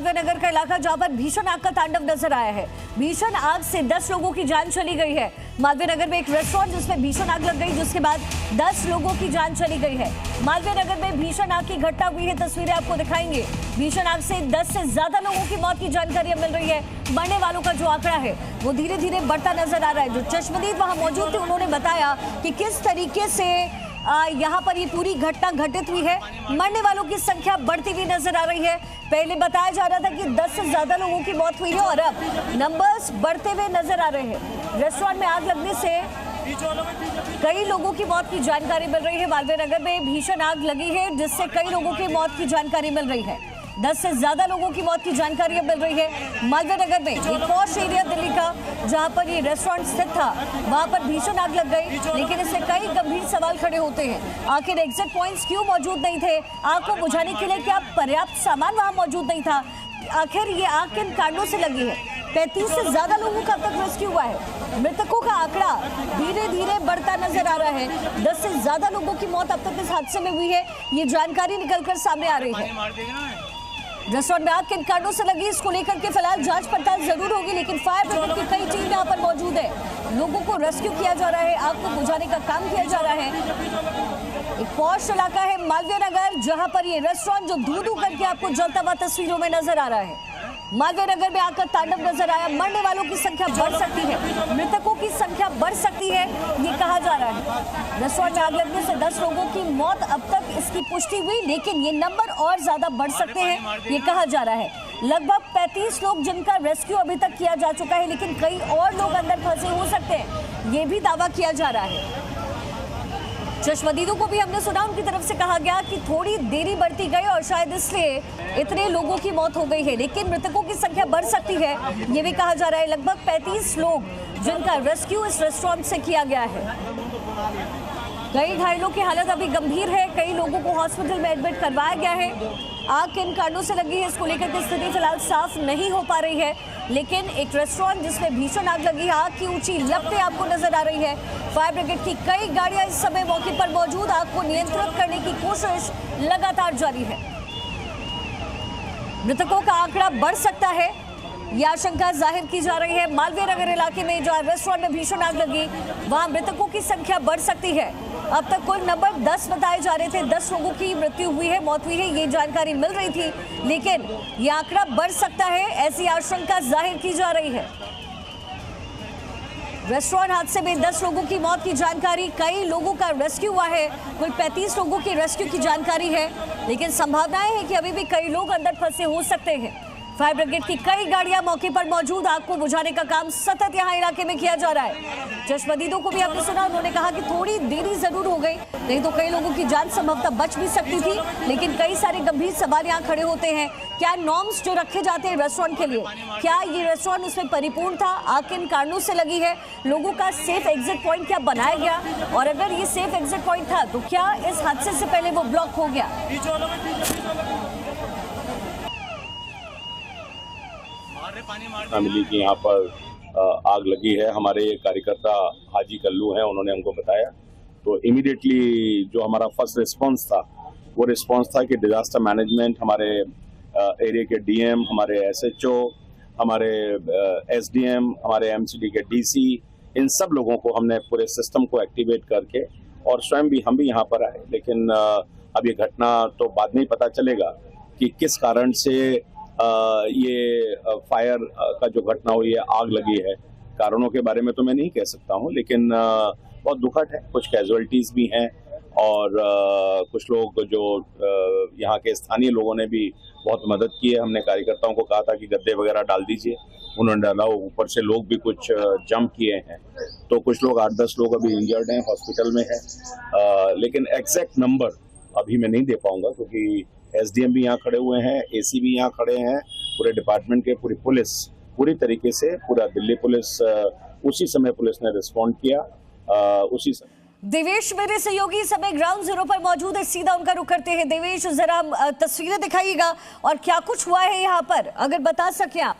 मालवीय नगर का इलाका, जहां पर भीषण आग का तांडव नजर आया है। भीषण आग से 10 लोगों की जान चली गई है। मालवीय नगर में एक रेस्टोरेंट जिसमें भीषण आग लग गई, जिसके बाद 10 लोगों की जान चली गई है। मालवीय नगर में भीषण आग की घटना हुई है, तस्वीरें आपको दिखाएंगे। भीषण आग से 10 से ज्यादा लोगों की मौत की जानकारी मिल रही है। मरने वालों का जो आंकड़ा है वो धीरे धीरे बढ़ता नजर आ रहा है। जो चश्मदीद वहां मौजूद थे, उन्होंने बताया कि किस तरीके से यहाँ पर ये पूरी घटना घटित हुई है। मरने वालों की संख्या बढ़ती हुई नजर आ रही है। पहले बताया जा रहा था कि 10 से ज्यादा लोगों की मौत हुई है और अब नंबर्स बढ़ते हुए नजर आ रहे हैं। रेस्टोरेंट में आग लगने से कई लोगों की मौत की जानकारी मिल रही है। मालवीय नगर में भीषण आग लगी है, जिससे कई लोगों की मौत की जानकारी मिल रही है। 10 से ज्यादा लोगों की मौत की जानकारी मिल रही है। मालवीय नगर में एक पॉश एरिया दिल्ली का, जहां पर ये रेस्टोरेंट स्थित था, वहां पर भीषण आग लग गई, लेकिन इससे कई गंभीर सवाल खड़े होते हैं। आखिर एग्जिट पॉइंट्स क्यों मौजूद नहीं थे? आग को बुझाने के लिए क्या पर्याप्त सामान वहां मौजूद नहीं था? आखिर ये आग किन कारणों से लगी है? 35 से ज्यादा लोगों का अब तक रेस्क्यू हुआ है। मृतकों का आंकड़ा धीरे धीरे बढ़ता नजर आ रहा है। 10 से ज्यादा लोगों की मौत अब तक इस हादसे में हुई है, ये जानकारी निकलकर सामने आ रही है। रेस्टोरेंट में आग किन कारणों से लगी, इसको लेकर के फिलहाल जांच पड़ताल जरूर होगी, लेकिन फायर ब्रिगेड की कई टीम यहाँ पर मौजूद है। लोगों को रेस्क्यू किया जा रहा है, आग को बुझाने का काम किया जा रहा है। एक पॉश इलाका है मालवीय नगर, जहां पर ये रेस्टोरेंट जो धू-धू करके आपको जलता हुआ तस्वीरों में नजर आ रहा है। मालवीय नगर में आग का तांडव नजर आया। मरने वालों की संख्या बढ़ सकती है, मृतकों की संख्या बढ़ सकती है, ये कहा जा रहा है। रेस्टोरेंट में आग लगने से 10 लोगों की मौत अब तक इसकी पुष्टि हुई, लेकिन ये नंबर और ज्यादा बढ़ सकते हैं, ये कहा जा रहा है। लगभग 35 लोग जिनका रेस्क्यू अभी तक किया जा चुका है, लेकिन कई और लोग अंदर फंसे हो सकते हैं, ये भी दावा किया जा रहा है। चश्मदीदों को भी हमने सुना, उनकी तरफ से कहा गया कि थोड़ी देरी बढ़ती गई और शायद इसलिए इतने लोगों की मौत हो गई है, लेकिन मृतकों की संख्या बढ़ सकती है, ये भी कहा जा रहा है। लगभग 35 लोग जिनका रेस्क्यू इस रेस्टोरेंट से किया गया है। कई घायलों की हालत अभी गंभीर है, कई लोगों को हॉस्पिटल में एडमिट करवाया गया है। आग किन कारणों से लगी है, इसको लेकर की स्थिति फिलहाल साफ नहीं हो पा रही है, लेकिन एक रेस्टोरेंट जिसमें भीषण आग लगी है, आग की ऊंची लपटें आपको नजर आ रही है। फायर ब्रिगेड की कई गाड़ियां इस समय मौके पर मौजूद, आग को नियंत्रित करने की कोशिश लगातार जारी है। मृतकों का आंकड़ा बढ़ सकता है, यह आशंका जाहिर की जा रही है। मालवीय नगर इलाके में जहां रेस्टोरेंट में भीषण आग लगी, वहां मृतकों की संख्या बढ़ सकती है। अब तक कुल नंबर 10 बताए जा रहे थे, 10 लोगों की मृत्यु हुई है, मौत हुई है, ये जानकारी मिल रही थी, लेकिन यह आंकड़ा बढ़ सकता है, ऐसी आशंका जाहिर की जा रही है। रेस्टोरेंट हादसे में 10 लोगों की मौत की जानकारी, कई लोगों का रेस्क्यू हुआ है, कुल 35 लोगों की रेस्क्यू की जानकारी है, लेकिन संभावनाएं हैं कि अभी भी कई लोग अंदर फंसे हो सकते हैं। फायर ब्रिगेड की कई गाड़ियां मौके पर मौजूद, आग को बुझाने का काम सतत यहां इलाके में किया जा रहा है। चश्मदीदों को भी आपने सुना, उन्होंने कहा कि थोड़ी देरी जरूर हो गई, नहीं तो कई लोगों की जान संभवतः बच भी सकती थी, लेकिन कई सारे गंभीर सवाल यहां खड़े होते हैं। क्या नॉर्म्स जो रखे जाते हैं रेस्टोरेंट के लिए, क्या ये रेस्टोरेंट उसमें परिपूर्ण था? आग किन कारणों से लगी है? लोगों का सेफ एग्जिट पॉइंट क्या बनाया गया? और अगर ये सेफ एग्जिट पॉइंट था, तो क्या इस हादसे से पहले वो ब्लॉक हो गया? मिली कि यहाँ पर आग लगी है। हमारे कार्यकर्ता हाजी कल्लू हैं, उन्होंने हमको बताया, तो इमीडिएटली जो हमारा फर्स्ट रिस्पांस था, वो रिस्पांस था कि डिजास्टर मैनेजमेंट, हमारे एरिया के डीएम, हमारे एसएचओ, हमारे एसडीएम, हमारे एमसीडी के डीसी, इन सब लोगों को हमने पूरे सिस्टम को एक्टिवेट करके, और स्वयं भी हम भी यहाँ पर आए। लेकिन अब ये घटना तो बाद में ही पता चलेगा कि किस कारण से ये फायर का जो घटना हुई है, आग लगी है। कारणों के बारे में तो मैं नहीं कह सकता हूँ, लेकिन बहुत दुखद है। कुछ कैजुअलिटीज भी हैं, और कुछ लोग जो यहाँ के स्थानीय लोगों ने भी बहुत मदद की है। हमने कार्यकर्ताओं को कहा था कि गद्दे वगैरह डाल दीजिए, उन्होंने डाला। ऊपर से लोग भी कुछ जंप किए हैं, तो कुछ लोग 8-10 लोग अभी इंजर्ड हैं, हॉस्पिटल में हैं। लेकिन एग्जैक्ट नंबर अभी मैं नहीं दे पाऊंगा, क्योंकि एसडीएम भी यहाँ खड़े हुए हैं, एसी भी यहाँ खड़े हैं, पूरे डिपार्टमेंट के, पूरी पुलिस, पूरी तरीके से पूरा दिल्ली पुलिस उसी समय पुलिस ने रिस्पॉन्ड किया। उसी समय देवेश मेरे सहयोगी समय ग्राउंड जीरो पर मौजूद है, सीधा उनका रुख करते हैं। देवेश, जरा तस्वीरें दिखाइएगा और क्या कुछ हुआ है यहाँ पर, अगर बता सकें आप।